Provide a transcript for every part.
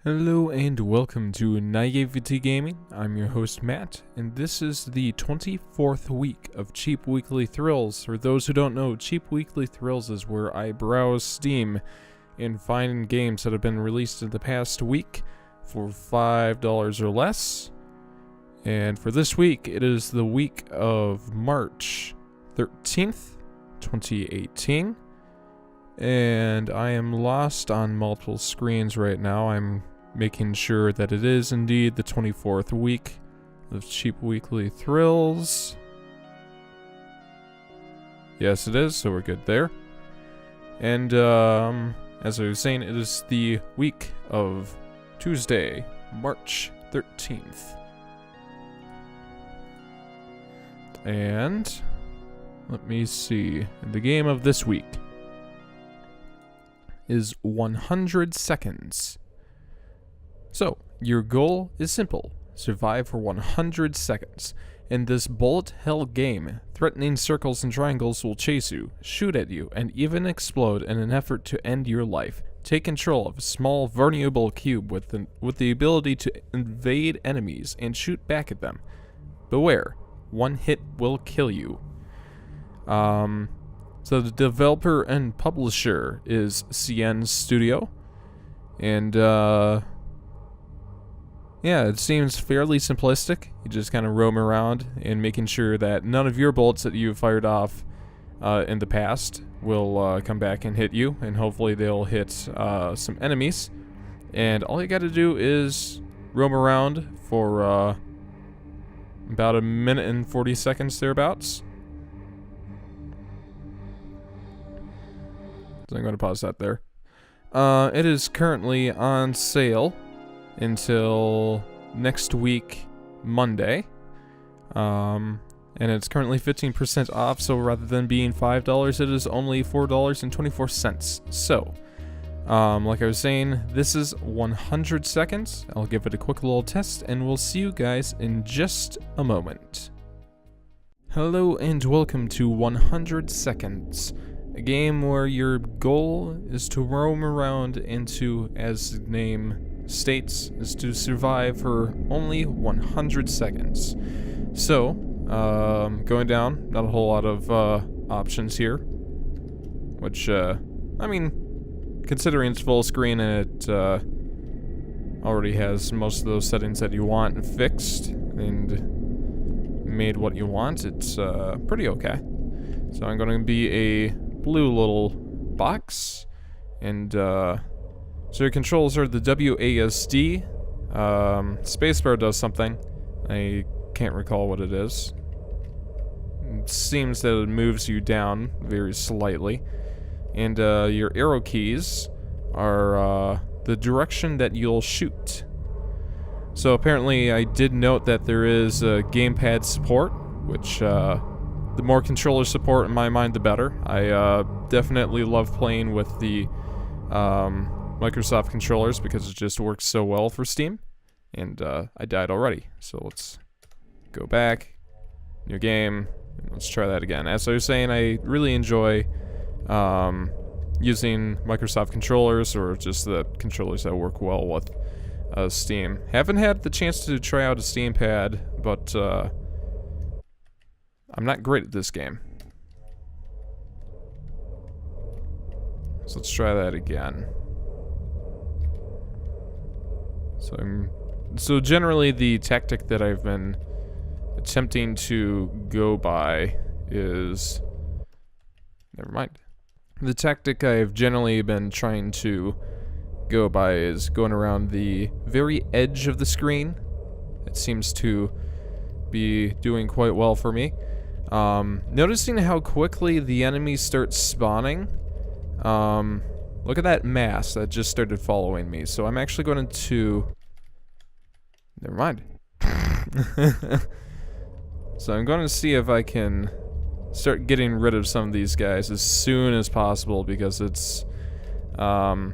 Hello and welcome to Naivety Gaming. I'm your host Matt, and this is the 24th week of Cheap Weekly Thrills. For those who don't know, Cheap Weekly Thrills is where I browse Steam and find games that have been released in the past week for $5 or less. And for this week, it is the week of March 13th, 2018. And I am lost on multiple screens right now. I'm making sure that it is indeed the 24th week of Cheap Weekly Thrills. Yes, it is, so we're good there. And as I was saying, it is the week of Tuesday, March 13th. And let me see. The game of this week is 100 seconds. So, your goal is simple. Survive for 100 seconds. In this bullet hell game, threatening circles and triangles will chase you, shoot at you, and even explode in an effort to end your life. Take control of a small vulnerable cube with the ability to invade enemies and shoot back at them. Beware, one hit will kill you. So the developer and publisher is Cien Studio, and yeah, it seems fairly simplistic. You just kind of roam around and making sure that none of your bullets that you've fired off in the past will come back and hit you, and hopefully they'll hit some enemies. And all you got to do is roam around for about a minute and 40 seconds thereabouts. So I'm going to pause that there. It is currently on sale until next week, Monday. And it's currently 15% off, so rather than being $5, it is only $4.24. So, like I was saying, this is 100 seconds. I'll give it a quick little test, and we'll see you guys in just a moment. Hello and welcome to 100 Seconds. A game where your goal is to roam around and to, as the name states, is to survive for only 100 seconds. So, going down, not a whole lot of options here. Which, I mean, considering it's full screen and it already has most of those settings that you want fixed and made what you want, it's pretty okay. So I'm going to be a blue little box, and so your controls are the WASD. Spacebar does something. I can't recall what it is. It seems that it moves you down very slightly, and your arrow keys are the direction that you'll shoot. So apparently I did note that there is gamepad support, which the more controller support in my mind, the better. I definitely love playing with the Microsoft controllers because it just works so well for Steam. And I died already, so let's go back. New game. Let's try that again. As I was saying, I really enjoy using Microsoft controllers, or just the controllers that work well with Steam. Haven't had the chance to try out a Steam pad, but I'm not great at this game. So let's try that again. So generally the tactic that I've been attempting to go by is... Never mind. The tactic I've generally been trying to go by is going around the very edge of the screen. It seems to be doing quite well for me. Noticing how quickly the enemies start spawning. Look at that mass that just started following me. So I'm actually going to... Never mind. So I'm going to see if I can start getting rid of some of these guys as soon as possible, because it's having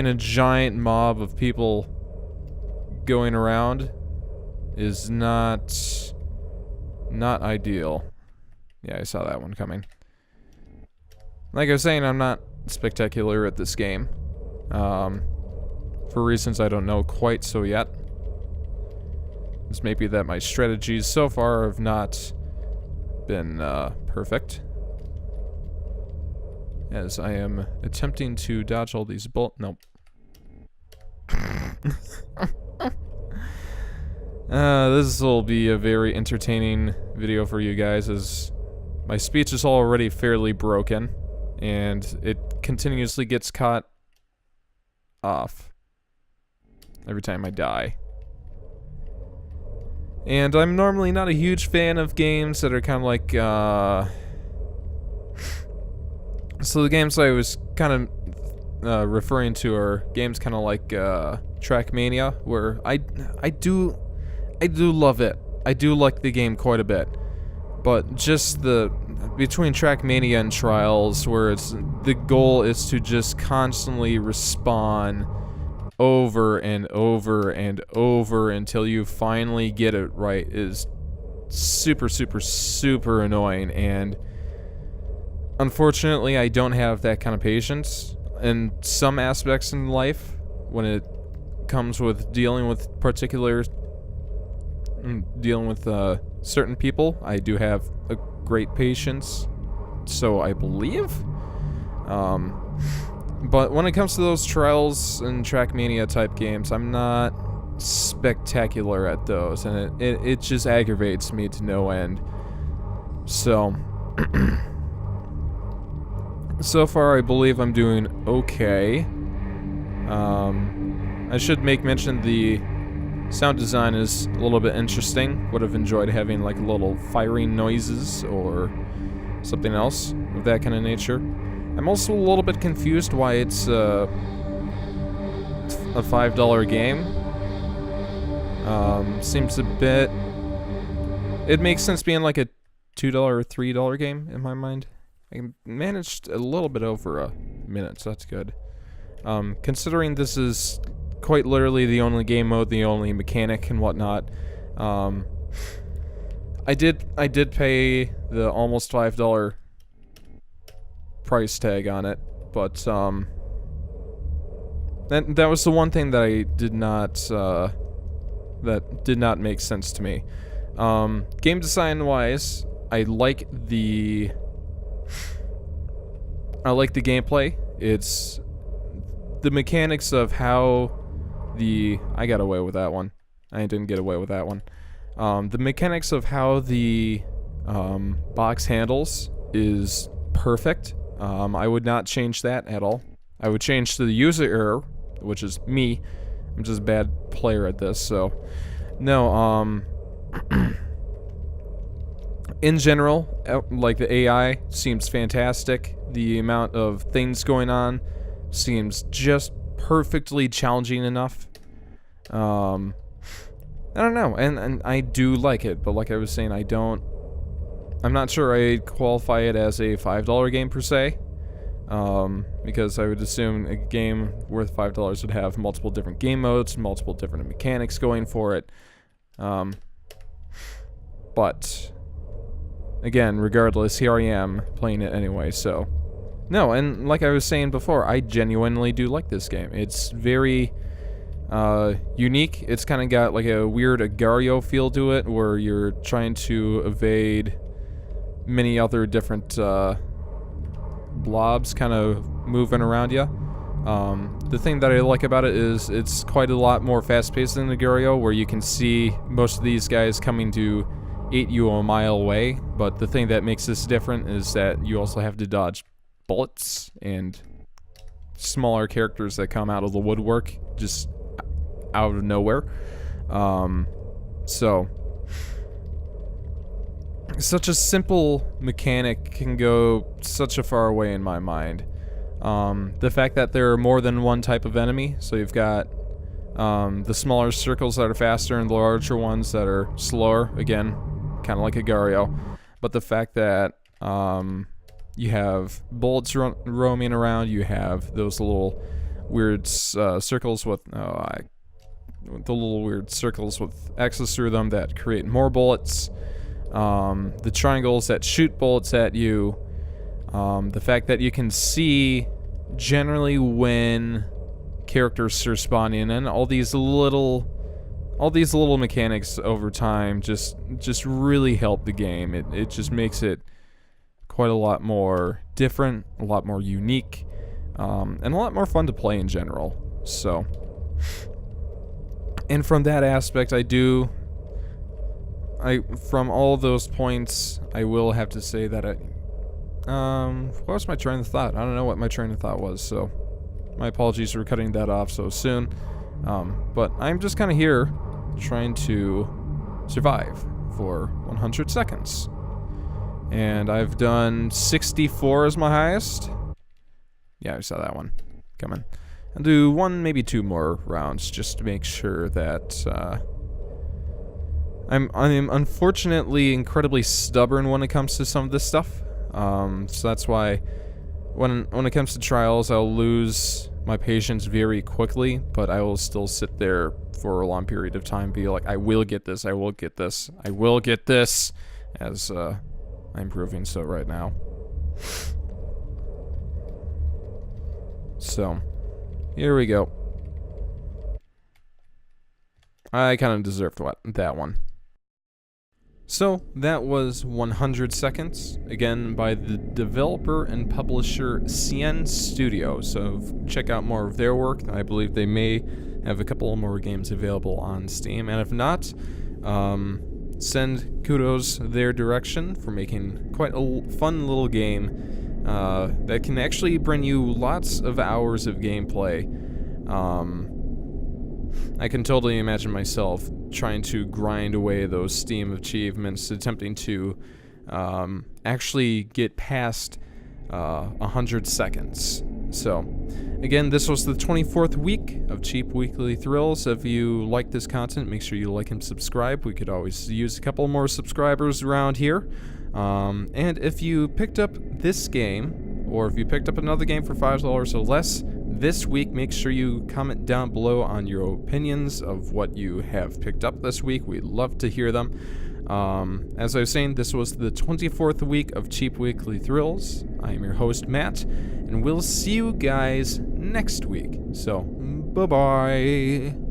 a giant mob of people going around is not ideal. Yeah, I saw that one coming. Like I was saying, I'm not spectacular at this game. for reasons I don't know quite so yet. It's maybe that my strategies so far have not been perfect, as I am attempting to dodge all these Nope. This will be a very entertaining video for you guys, as my speech is already fairly broken, and it continuously gets caught off every time I die. And I'm normally not a huge fan of games that are kind of like, so the games I was kind of referring to are games kind of like Trackmania, where I do love it. I do like the game quite a bit. But just between Trackmania and Trials, where the goal is to just constantly respawn over and over and over until you finally get it right, is super, super, super annoying. And unfortunately, I don't have that kind of patience in some aspects in life when it comes with dealing with certain people. I do have a great patience, so I believe. But when it comes to those Trials and Trackmania type games, I'm not spectacular at those, and it just aggravates me to no end. So, so far I believe I'm doing okay. I should make mention the sound design is a little bit interesting. Would have enjoyed having like little firing noises or something else of that kind of nature. I'm also a little bit confused why it's a $5 game. Seems a bit... It makes sense being like a $2 or $3 game in my mind. I managed a little bit over a minute, so that's good. Considering this is quite literally the only game mode, the only mechanic and whatnot, I did pay the almost $5 price tag on it, but that was the one thing that I did not make sense to me. Game design wise, I like the gameplay. It's the mechanics of how I got away with that one. I didn't get away with that one. The mechanics of how the box handles is perfect. I would not change that at all. I would change the user error, which is me. I'm just a bad player at this, so no. In general, like the AI seems fantastic. The amount of things going on seems just perfectly challenging enough. I don't know, and I do like it, but like I was saying, I'm not sure I'd qualify it as a $5 game per se, because I would assume a game worth $5 would have multiple different game modes, multiple different mechanics going for it. But again, regardless, here I am playing it anyway, so no. And like I was saying before, I genuinely do like this game. It's very unique. It's kind of got like a weird Agario feel to it, where you're trying to evade many other different blobs kind of moving around you. The thing that I like about it is it's quite a lot more fast-paced than Agario, where you can see most of these guys coming to eat you a mile away, but the thing that makes this different is that you also have to dodge bullets and smaller characters that come out of the woodwork just out of nowhere. So such a simple mechanic can go such a far way in my mind. The fact that there are more than one type of enemy, so you've got the smaller circles that are faster and the larger ones that are slower, again, kind of like Agario, but the fact that you have bullets roaming around, you have those little weird circles with the little weird circles with X's through them that create more bullets, the triangles that shoot bullets at you, the fact that you can see generally when characters are spawning in, all these little mechanics over time just really help the game. It just makes it quite a lot more different, a lot more unique, and a lot more fun to play in general. So, and from that aspect, from all those points, I will have to say that what was my train of thought? I don't know what my train of thought was, so my apologies for cutting that off so soon. But I'm just kind of here trying to survive for 100 seconds. And I've done 64 as my highest. Yeah, I saw that one coming. I'll do one, maybe two more rounds just to make sure that I'm unfortunately incredibly stubborn when it comes to some of this stuff. So that's why when it comes to trials, I'll lose my patience very quickly, but I will still sit there for a long period of time, be like, I will get this, I will get this, I will get this, as I'm proving so right now. So, here we go. I kind of deserved that one. So, that was 100 Seconds, again by the developer and publisher Cien Studio. So, check out more of their work. I believe they may have a couple more games available on Steam, and if not, send kudos their direction for making quite a fun little game that can actually bring you lots of hours of gameplay. I can totally imagine myself trying to grind away those Steam achievements, attempting to actually get past 100 seconds. So, again, this was the 24th week of Cheap Weekly Thrills. If you like this content, make sure you like and subscribe. We could always use a couple more subscribers around here. And if you picked up this game, or if you picked up another game for $5 or less this week, make sure you comment down below on your opinions of what you have picked up this week. We'd love to hear them. As I was saying, this was the 24th week of Cheap Weekly Thrills. I am your host, Matt, and we'll see you guys next week. So, bye-bye.